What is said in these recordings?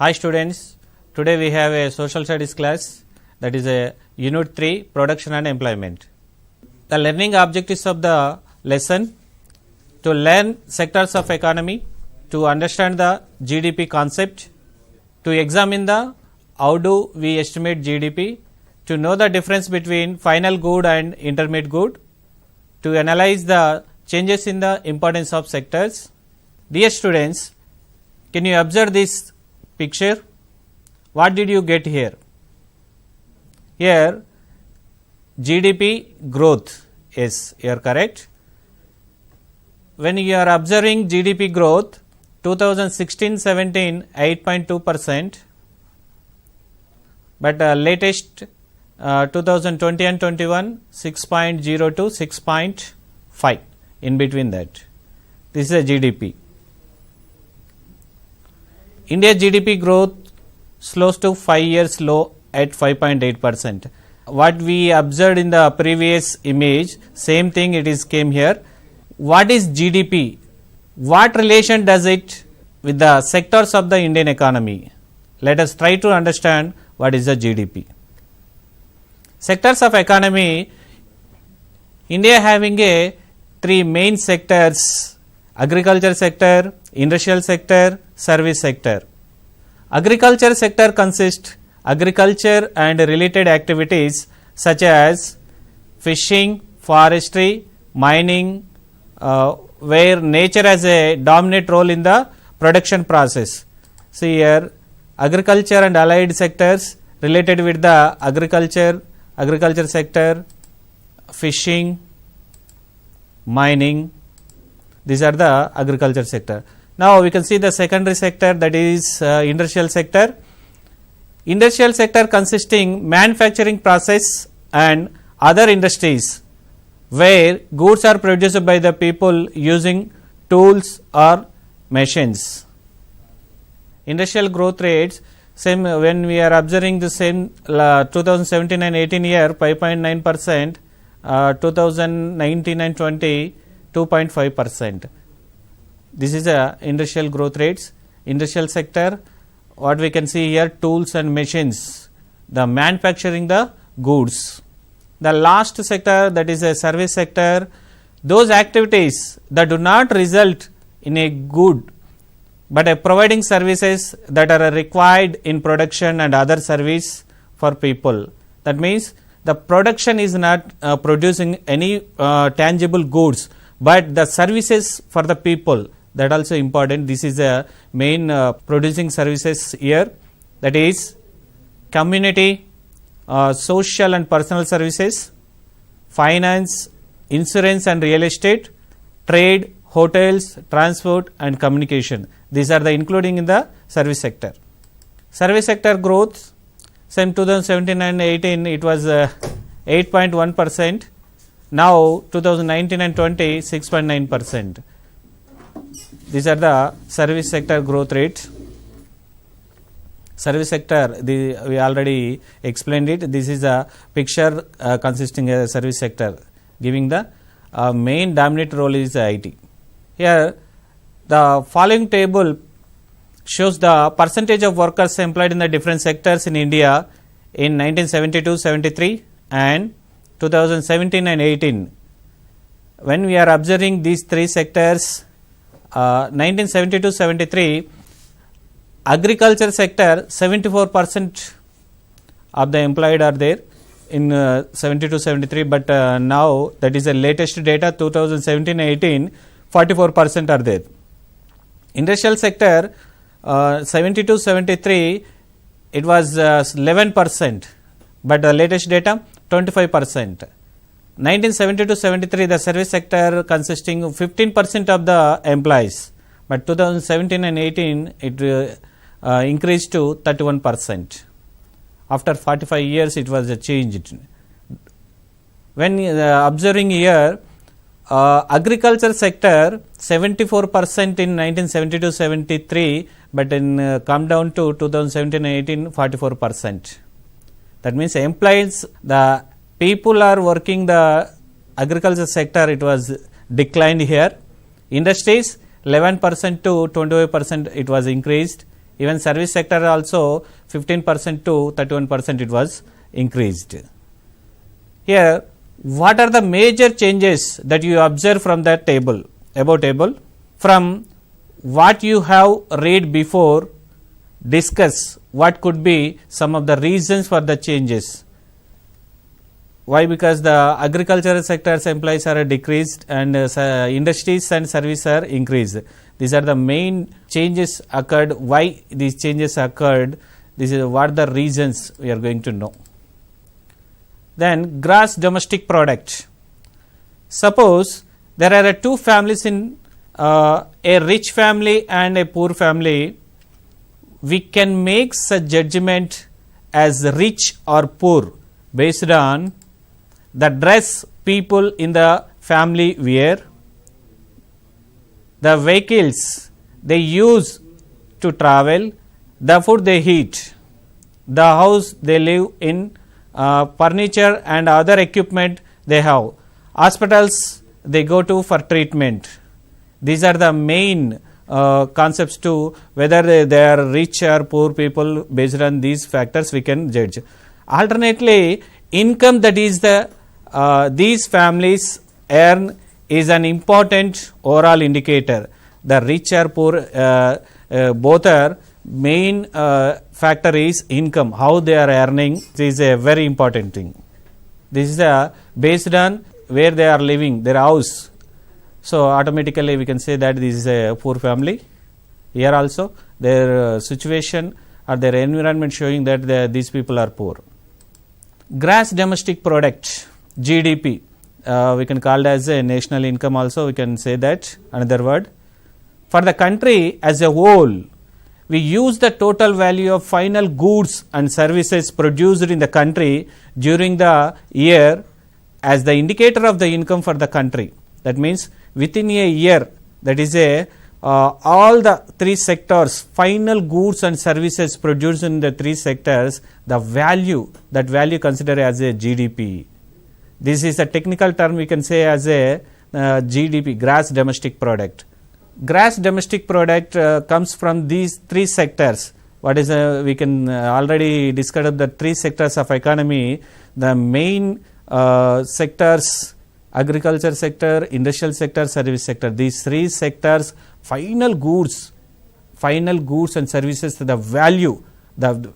Hi students, today we have a social studies class, that is a unit 3 production and employment. The learning objectives of the lesson: to learn sectors of economy, to understand the GDP concept, to examine the how do we estimate GDP, to know the difference between final good and intermediate good, to analyze the changes in the importance of sectors. Dear students, can you observe this picture? What did you get here? Here GDP growth, yes, you are correct. When you are observing GDP growth 2016-17 8.2%, but latest 2020 and 21 6.0 to 6.5, in between that. This is a GDP. India GDP growth slows to 5 years low at 5.8%. What we observed in the previous image, same thing it is came here. What is GDP? What relation does it with the sectors of the Indian economy? Let us try to understand what is the GDP. Sectors of economy, India having a 3 main sectors: agriculture sector, industrial sector, service sector. Agriculture sector consists agriculture and related activities such as fishing, forestry, mining, where nature has a dominant role in the production process. See here, agriculture and allied sectors related with the agriculture sector, fishing, mining, these are the agriculture sector. Now we can see the secondary sector, that is industrial sector. Industrial sector consisting manufacturing process and other industries where goods are produced by the people using tools or machines. Industrial growth rates, same when we are observing the same 2017 and 18 year 5.9%, 2019 and 20 2.5%. This is a industrial growth rates. Industrial sector, what we can see here, tools and machines, the manufacturing the goods. The last sector, that is a service sector, those activities that do not result in a good but providing services that are required in production and other service for people. That means the production is not producing any tangible goods, but the services for the people, that also important. This is a main producing services here, that is community, social and personal services, finance, insurance and real estate, trade, hotels, transport and communication. These are the including in the service sector. Service sector growth, same 2017 and 18 it was 8.1%. Now 2019 and 20 6.9%. These are the service sector growth rates. Service sector, we already explained it. This is a picture consisting of service sector, giving the main dominant role is IT. Here the following table shows the percentage of workers employed in the different sectors in India in 1972-73 and 2017 and 18. When we are observing these 3 sectors, 1972-73, agriculture sector 74% of the employed are there in 72-73, but now that is the latest data 2017-18, 44% are there. Industrial sector 72-73 it was 11%, but the latest data 25%. 1970-73 the service sector consisting of 15% of the employees, but 2017 and 18 it increased to 31%. After 45 years it was changed. When observing here, agriculture sector 74% in 1972-73, but in come down to 2017 and 18 44%. That means employees, the people are working the agriculture sector, it was declined here. Industries 11% to 25% it was increased. Even service sector also 15% to 31% it was increased. Here, what are the major changes that you observe from that table, above table? From what you have read before, discuss what could be some of the reasons for the changes. Why? Because the agricultural sector's employees are decreased and industries and service are increased. These are the main changes occurred. Why these changes occurred? This is what the reasons we are going to know. Then gross domestic product. Suppose there are two families in a rich family and a poor family. We can make such judgment as rich or poor based on the dress people in the family wear, the vehicles they use to travel, the food they eat, the house they live in, furniture and other equipment they have, hospitals they go to for treatment. These are the main concepts to whether they are rich or poor people. Based on these factors we can judge. Alternately, income that is the these families earn is an important overall indicator. The rich or poor both are main factor is income, how they are earning. This is a very important thing. This is based on where they are living, their house. So automatically we can say that this is a poor family. Here also their situation or their environment showing that these people are poor. Gross domestic product, GDP, we can call it as a national income also, we can say that another word. For the country as a whole, we use the total value of final goods and services produced in the country during the year as the indicator of the income for the country. That means within a year, that is all the three sectors, final goods and services produced in the three sectors, the value, that value considered as a GDP. This is a technical term we can say as a GDP, gross domestic product. Gross domestic product comes from these three sectors. What is we can already discuss the three sectors of economy. The main sectors, agriculture sector, industrial sector, service sector. These three sectors, final goods and services, the value, the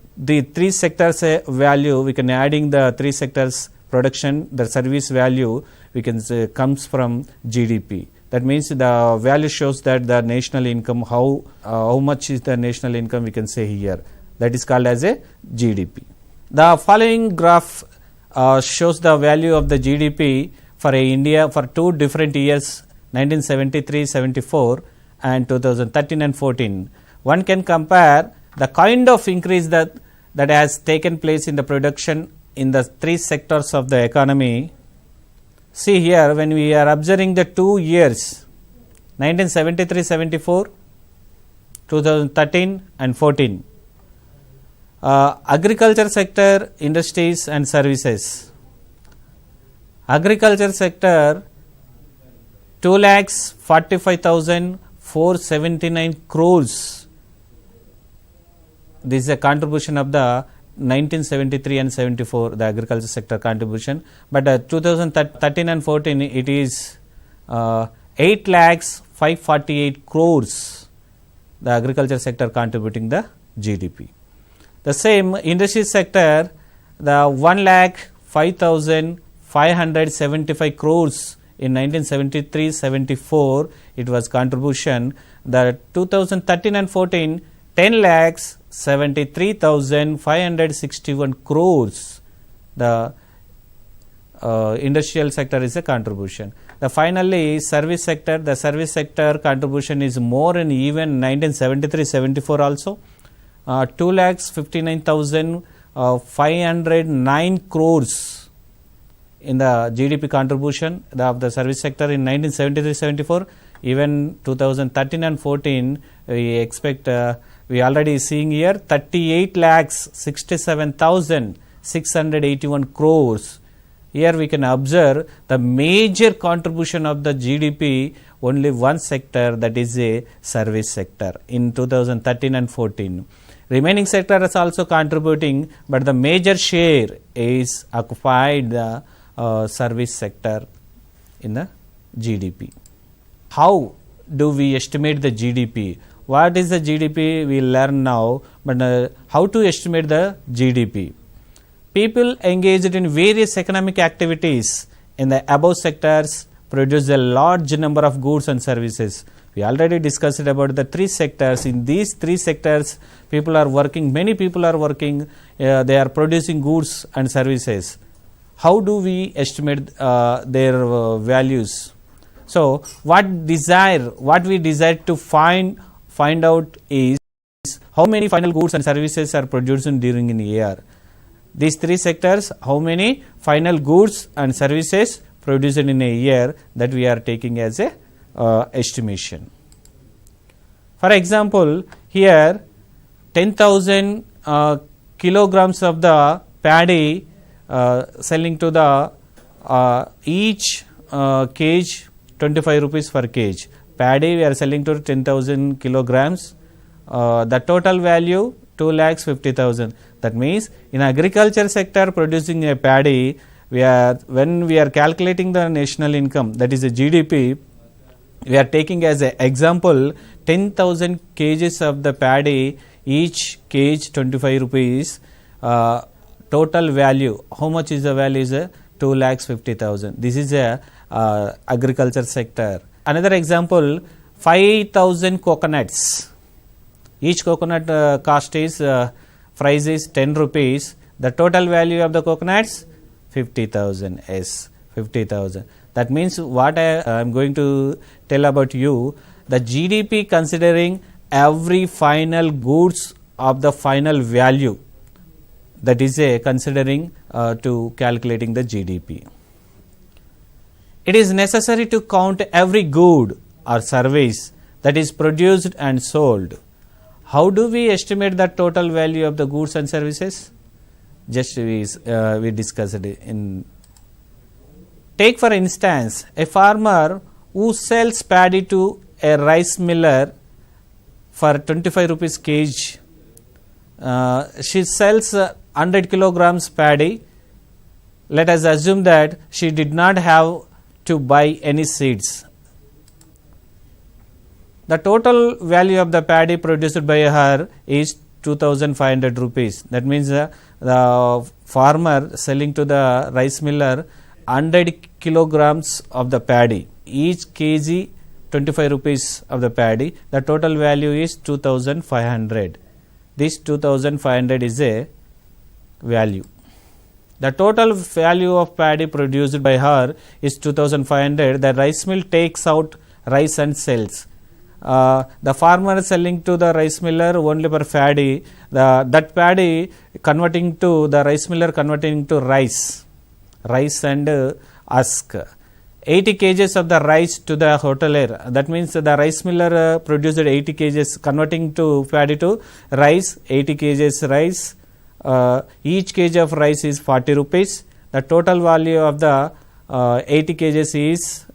three sectors value, we can adding the three sectors production, the service value, we can say comes from GDP. That means the value shows that the national income, how much is the national income, we can say here. That is called as a GDP. The following graph shows the value of the GDP for India for two different years, 1973-74 and 2013 and 14. One can compare the kind of increase that has taken place in the production in the three sectors of the economy. See here, when we are observing the 2 years, 1973-74, 2013 and 14. Agriculture sector, industries and services. Agriculture sector 2,45,479 crores. This is a contribution of the 1973 and 74, the agriculture sector contribution. But 2013 and 14, it is 8,548 crores, the agriculture sector contributing the GDP. The same industry sector, the 1,05,575 crores in 1973-74, it was contribution. The 2013 and 14, 10,73,561 crores, the industrial sector is a contribution. The finally service sector, the service sector contribution is more and even 1973-74 also, 2,59,509 crores in the GDP contribution of the service sector in 1973-74. Even 2013 and 14, we expect, we already seeing here 38,67,681 crores. Here we can observe the major contribution of the GDP only one sector, that is a service sector in 2013 and 14. Remaining sectors also contributing, but the major share is occupied the service sector in the GDP. How do we estimate the GDP? What is the GDP? We learn now, but how to estimate the GDP? People engaged in various economic activities in the above sectors produce a large number of goods and services. We already discussed about the three sectors. In these three sectors, people are working, many people are working, they are producing goods and services. How do we estimate their values? So, what we desire to find out is how many final goods and services are produced during a year. These three sectors, how many final goods and services produced in a year, that we are taking as a estimation. For example, here 10,000 kilograms of the paddy selling to the each kg 25 rupees per kg. Paddy we are selling to 10,000 kilograms. The total value 2,50,000. That means in agriculture sector producing a paddy, when we are calculating the national income, that is a GDP, we are taking as an example 10,000 kgs of the paddy, each kg 25 rupees. Total value, how much is the value? Is 2,50,000. This is a agriculture sector. Another example, 5,000 coconuts. Each coconut cost is price is 10 rupees. The total value of the coconuts 50,000. Yes, 50,000. That means what I am going to tell about you, the GDP considering every final goods of the final value, that is a considering to calculating the GDP. It is necessary to count every good or service that is produced and sold. How do we estimate the total value of the goods and services? Just we discussed it in. Take for instance a farmer who sells paddy to a rice miller for 25 rupees kg. She sells 100 kilograms paddy. Let us assume that she did not have to buy any seeds. The total value of the paddy produced by her is 2,500 rupees. That means the farmer selling to the rice miller 100 kilograms of the paddy. Each kg 25 rupees of the paddy. The total value is 2,500. This 2,500 is a value. The total value of paddy produced by her is 2,500. The rice mill takes out rice and sells. The farmer selling to the rice miller only per paddy. That paddy converting to the rice miller converting to rice and husk. 80 kgs of the rice to the hotelier. That means the rice miller produced 80 kgs converting to paddy to rice. 80 kgs rice. Each kg of rice is 40 rupees. The total value of the 80 kgs is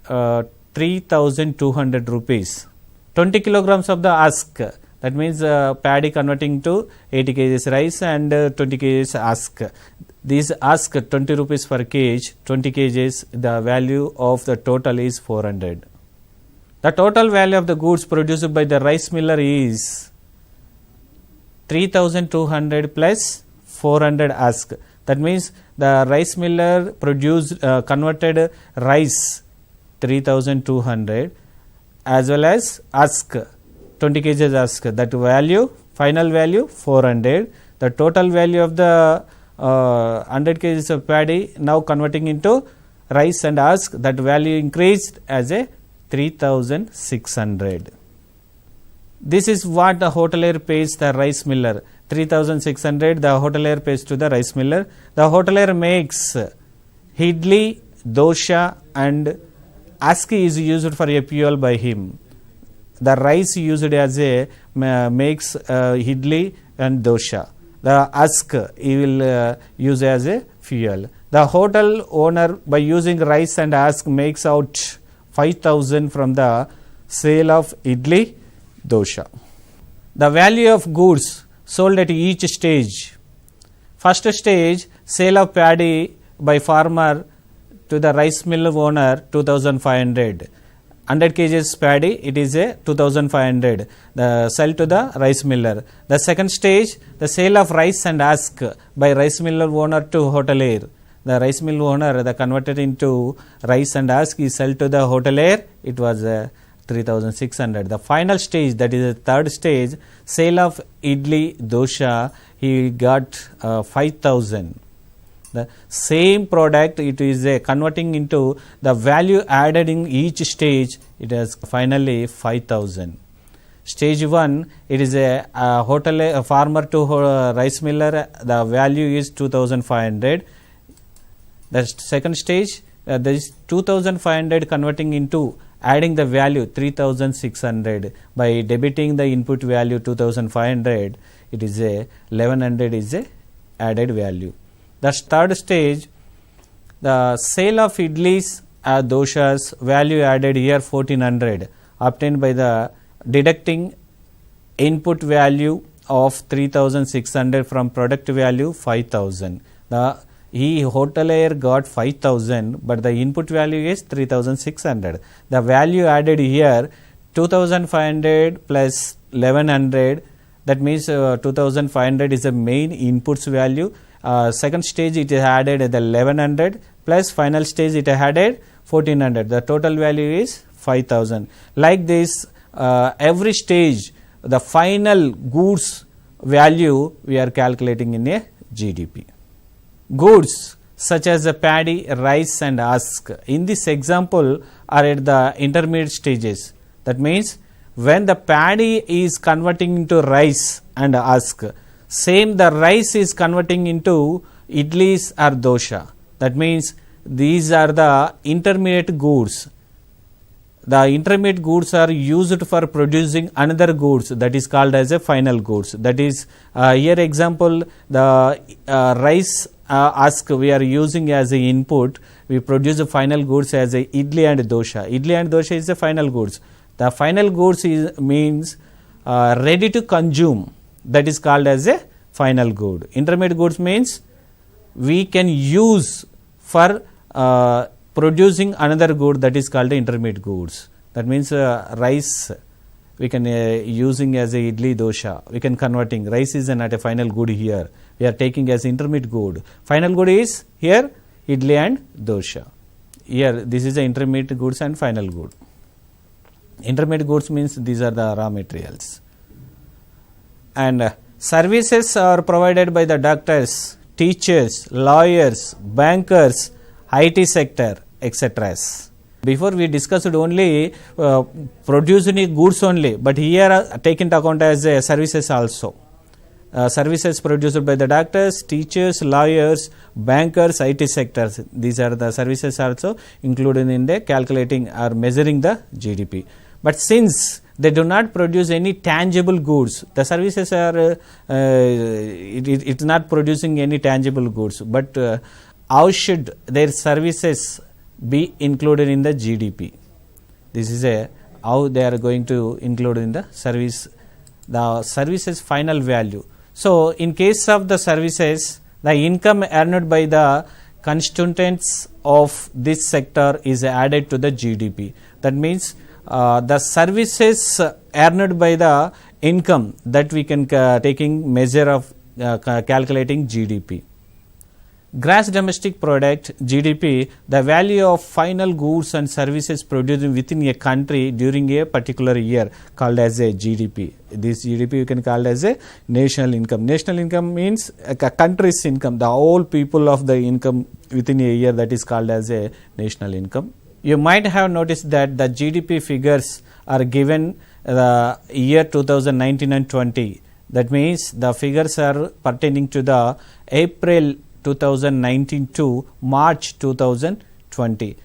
3,200 rupees. 20 kilograms of the husk. That means paddy converting to 80 kgs rice and 20 kgs husk. This husk 20 rupees per kg, 20 kgs, the value of the total is 400. The total value of the goods produced by the rice miller is 3,200 plus 400 husk. That means the rice miller converted rice 3,200 as well as husk 20 kgs husk. That value, final value 400. The total value of the 100 kgs of paddy now converting into rice and husk, that value increased as a 3,600. This is what the hotelier pays the rice miller. 3,600 the hotelier pays to the rice miller. The hotelier makes idli, dosha and husk is used for a fuel by him. The rice used as a makes idli and dosha. The husk he will use as a fuel. The hotel owner by using rice and husk makes out 5,000 from the sale of idli, dosha. The value of goods sold at each stage. First stage, sale of paddy by farmer to the rice mill owner 2500. 100 kgs paddy, it is a 2500. The sell to the rice miller. The second stage, the sale of rice and husk by rice miller owner to hotelier. The rice mill owner, the converted into rice and husk is sell to the hotelier. It was 3600. The final stage, that is the third stage, sale of idli, dosha, he got 5000. The same product, it is converting into the value added in each stage, it has finally 5000. Stage 1, it is a farmer to rice miller, the value is 2500. The second stage, there is 2500 converting into adding the value 3600 by debiting the input value 2500, it is a 1100 is a added value. The third stage, the sale of idlis, doshas, value added here 1400 obtained by the deducting input value of 3600 from product value 5000. The hotelier got 5000, but the input value is 3600. The value added here 2500 plus 1100, that means 2500 is the main inputs value. Second stage it is added the 1100 plus final stage it added 1400. The total value is 5000. Like this, every stage the final goods value we are calculating in a GDP. Goods such as the paddy, rice and husk in this example are at the intermediate stages. That means when the paddy is converting into rice and husk, same the rice is converting into idlis or dosha. That means these are the intermediate goods. The intermediate goods are used for producing another goods, that is called as a final goods. That is here example, the rice husk we are using as a input, we produce the final goods as a idli and dosha. Idli and dosha is the final goods. The final goods means ready to consume, that is called as a final good. Intermediate goods means we can use for producing another good, that is called intermediate goods. That means rice we can using as a idli dosha, we can converting. Rice is not a final good here, we are taking as intermediate good. Final good is here idli and dosha. Here this is the intermediate goods and final good. Intermediate goods means these are the raw materials. And services are provided by the doctors, teachers, lawyers, bankers, IT sector, etc. Before we discussed only producing goods only, but here taken into account as services also. Services produced by the doctors, teachers, lawyers, bankers, IT sectors. These are the services also included in the calculating or measuring the GDP. But since they do not produce any tangible goods, the services are it's not producing any tangible goods, but how should their services be included in the GDP? This is how they are going to include in the services final value. So in case of the services, the income earned by the constituents of this sector is added to the GDP. That means the services earned by the income that we can taking measure of calculating GDP. Gross domestic product GDP, the value of final goods and services produced within a country during a particular year, called as a GDP. This GDP you can call as a national income. National income means a country's income, the whole people of the income within a year, that is called as a national income. You might have noticed that the GDP figures are given the year 2019 and 20. That means the figures are pertaining to the April 2019 to March 2020.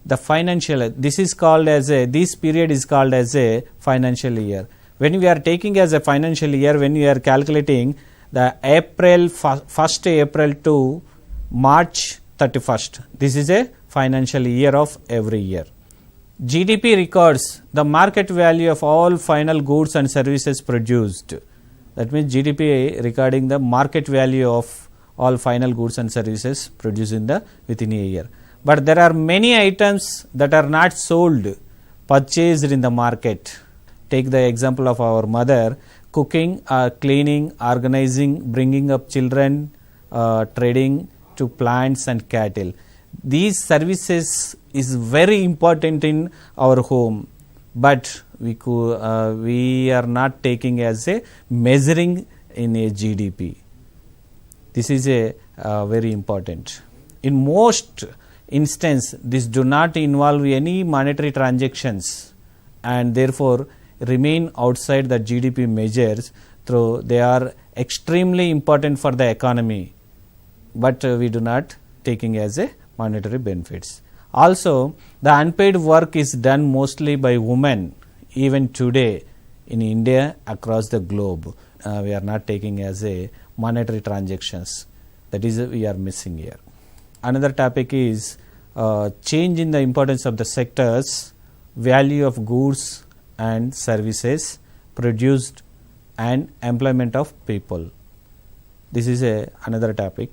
The financial, this is called as this period is called as a financial year. When we are taking as a financial year, when we are calculating the April 1st April to March 31st, this is a financial year of every year. GDP records the market value of all final goods and services produced. That means GDP recording the market value of all final goods and services produced within a year. But there are many items that are not sold, purchased in the market. Take the example of our mother: cooking, cleaning, organizing, bringing up children, trading to plants and cattle. These services is very important in our home, but we are not taking as a measuring in a GDP. This is a very important. In most instance, this do not involve any monetary transactions and therefore remain outside the GDP measures, though they are extremely important for the economy, but we do not taking as a monetary benefits. Also, the unpaid work is done mostly by women even today in India, across the globe. We are not taking as a monetary transactions. That is, we are missing here. Another topic is change in the importance of the sectors, value of goods and services produced, and employment of people. This is another topic.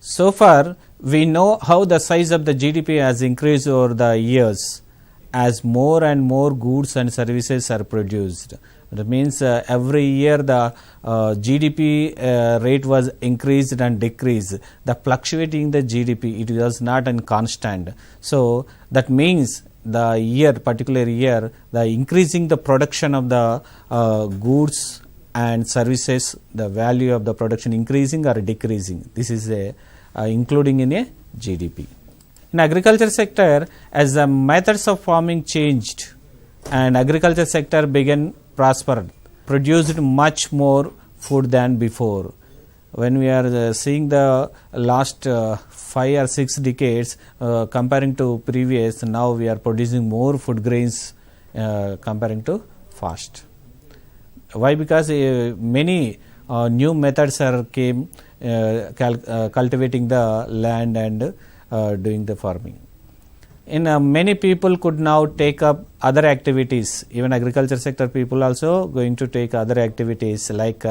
So far, we know how the size of the GDP has increased over the years as more and more goods and services are produced. That means every year the GDP rate was increased and decreased. The fluctuating the GDP, it was not a constant. So that means the particular year, the increasing the production of the goods and services, the value of the production increasing or decreasing. This is including in a GDP. In agriculture sector, as the methods of farming changed and agriculture sector began prospered, produced much more food than before. When we are seeing the last 5 or 6 decades comparing to previous, now we are producing more food grains comparing to past. Why? Because many new methods are came cultivating the land and doing the farming. Many people could now take up other activities. Even agriculture sector people also going to take other activities, like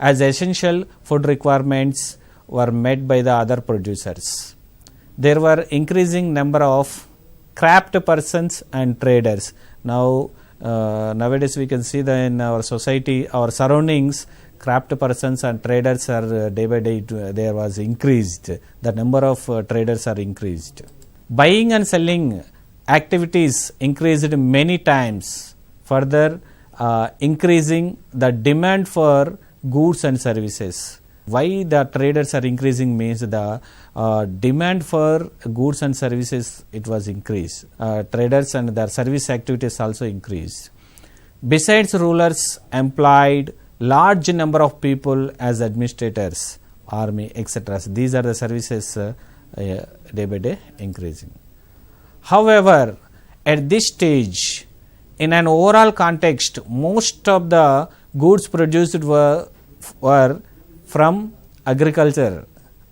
as essential food requirements were met by the other producers. There were increasing number of craft persons and traders. Now nowadays we can see that in our society, our surroundings, craft persons and traders are day by day there was increased. The number of traders are increased. Buying and selling activities increased many times, further increasing the demand for goods and services. Why the traders are increasing means the demand for goods and services, it was increased. Traders and their service activities also increased. Besides, rulers employed large number of people as administrators, army, etc. These are the services day by day increasing. However, at this stage, in an overall context, most of the goods produced were from agriculture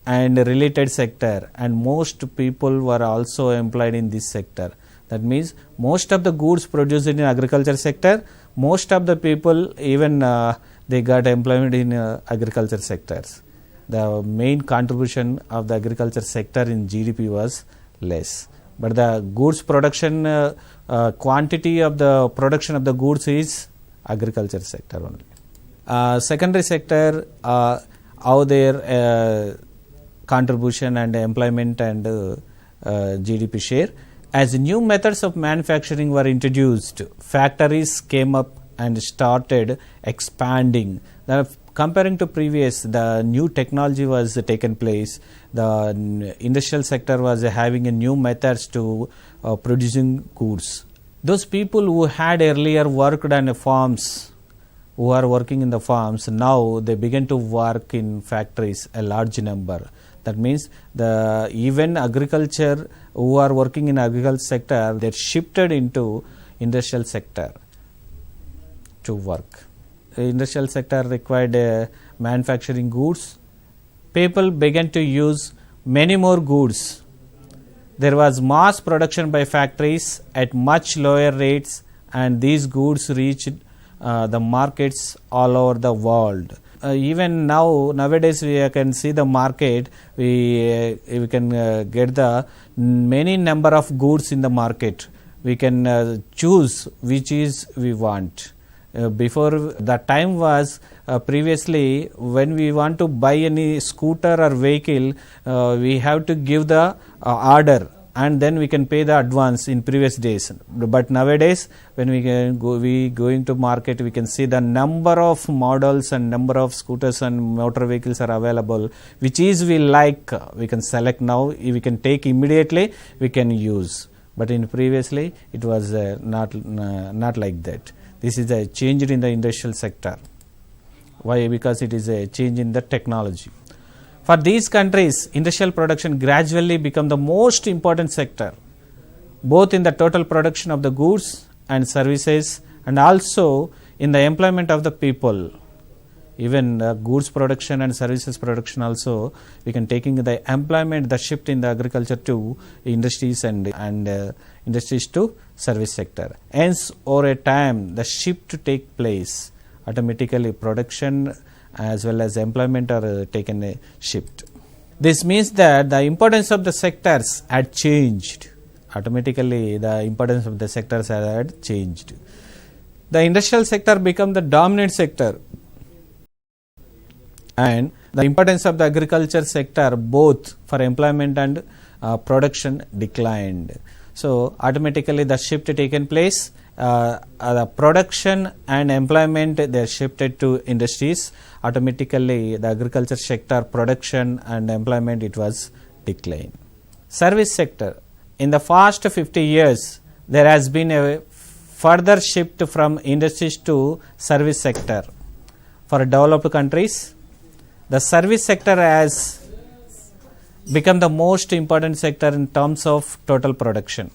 and related sector, and most people were also employed in this sector. That means most of the goods produced in agriculture sector, most of the people even they got employment in agriculture sectors. The main contribution of the agriculture sector in GDP was less, but the goods production quantity of the production of the goods is agriculture sector only. Secondary sector, how their contribution and employment and GDP share. As new methods of manufacturing were introduced, factories came up and started expanding. Comparing to previous, the new technology was taken place. The industrial sector was having a new methods to producing goods. Those people who had earlier worked on farms, who are working in the farms, now they begin to work in factories, a large number. That means the even agriculture who are working in agriculture sector, they shifted into industrial sector to work. The industrial sector required manufacturing goods. People began to use many more goods. There was mass production by factories at much lower rates, and these goods reached the markets all over the world. Even nowadays we can see the market, we can get the many number of goods in the market. We can choose which is we want. Before the time was previously, when we want to buy any scooter or vehicle, we have to give the order and then we can pay the advance in previous days. But nowadays when we going to market, we can see the number of models and number of scooters and motor vehicles are available. Which is we like, we can select now, we can take immediately, we can use. But in previously it was not like that. This is a change in the industrial sector. Why? Because it is a change in the technology. For these countries, industrial production gradually become the most important sector, both in the total production of the goods and services and also in the employment of the people. Even goods production and services production also, we can taking the employment, the shift in the agriculture to industries and industries to service sector. Hence, over a time, the shift to take place, automatically production as well as employment are taken a shift. This means that the importance of the sectors had changed. Automatically, the importance of the sectors had changed. The industrial sector became the dominant sector, and the importance of the agriculture sector both for employment and production declined. So automatically the shift taken place, the production and employment they shifted to industries. Automatically the agriculture sector production and employment it was declined. Service sector, in the past 50 years there has been a further shift from industries to service sector. For developed countries, the service sector has become the most important sector in terms of total production.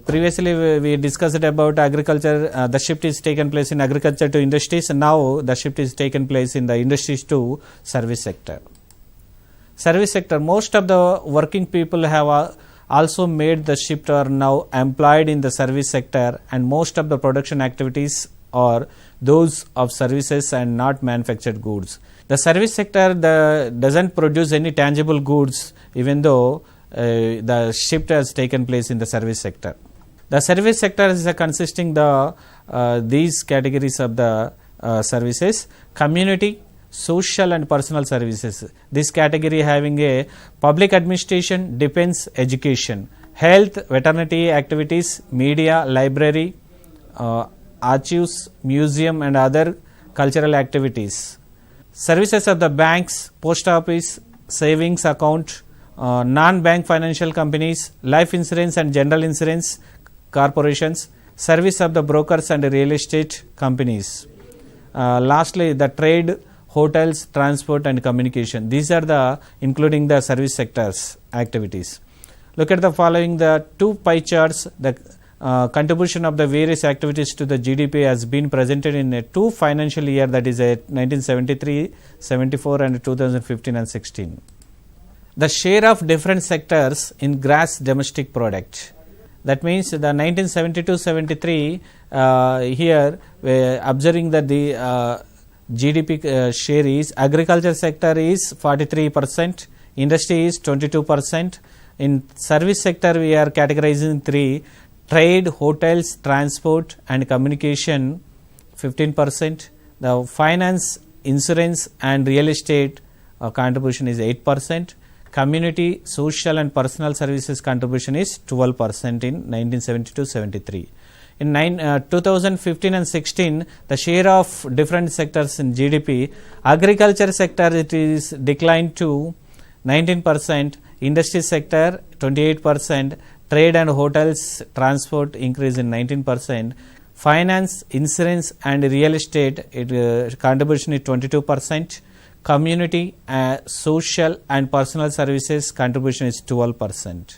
Previously we discussed about agriculture, the shift is taken place in agriculture to industries, and now the shift is taken place in the industries to service sector. Service sector, most of the working people have also made the shift, are now employed in the service sector, and most of the production activities are those of services and not manufactured goods. The service sector doesn't produce any tangible goods, even though the shift has taken place in the service sector. The service sector is consisting the these categories of the services: community, social and personal services. This category having a public administration, defense, education, health, veterinary activities, media, library, archives, museum and other cultural activities. Services of the banks, post office, savings account, non-bank financial companies, life insurance and general insurance corporations, service of the brokers and real estate companies. Lastly, the trade, hotels, transport and communication. These are the including the service sectors activities. Look at the following, the two pie charts. The contribution of the various activities to the GDP has been presented in a two financial year, that is 1973-74 and 2015 and 16. The share of different sectors in gross domestic product. That means the 1972-73 here observing that the GDP share is agriculture sector is 43%, industry is 22%. In service sector we are categorizing three: trade, hotels, transport and communication 15%. The finance, insurance and real estate contribution is 8%. Community, social and personal services contribution is 12% in 1972-73. In 2015 and 16, the share of different sectors in GDP, agriculture sector it is declined to 19%, industry sector 28%, trade and hotels, transport increase in 19%, finance, insurance and real estate contribution is 22%, community, social and personal services contribution is 12%.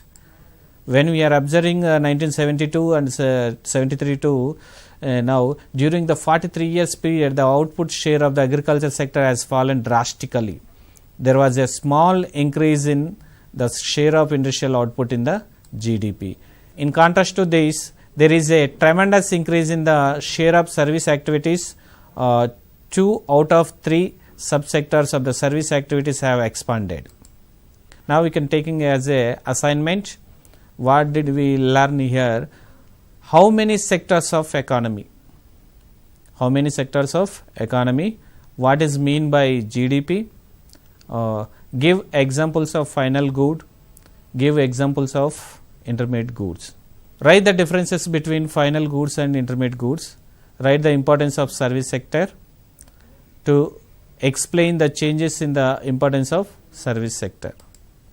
When we are observing 1972 and 73 to now, during the 43 years period, the output share of the agriculture sector has fallen drastically. There was a small increase in the share of industrial output in the GDP. In contrast to this, there is a tremendous increase in the share of service activities. 2 out of 3 subsectors of the service activities have expanded. Now we can taking as a assignment. What did we learn here? How many sectors of economy? How many sectors of economy? What is mean by GDP? Give examples of final good. Give examples of intermediate goods. Write the differences between final goods and intermediate goods. Write the importance of service sector. To explain the changes in the importance of service sector.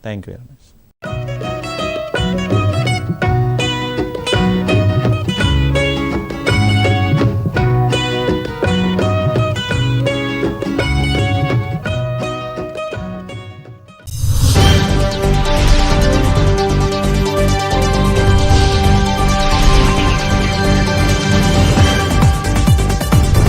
Thank you very much.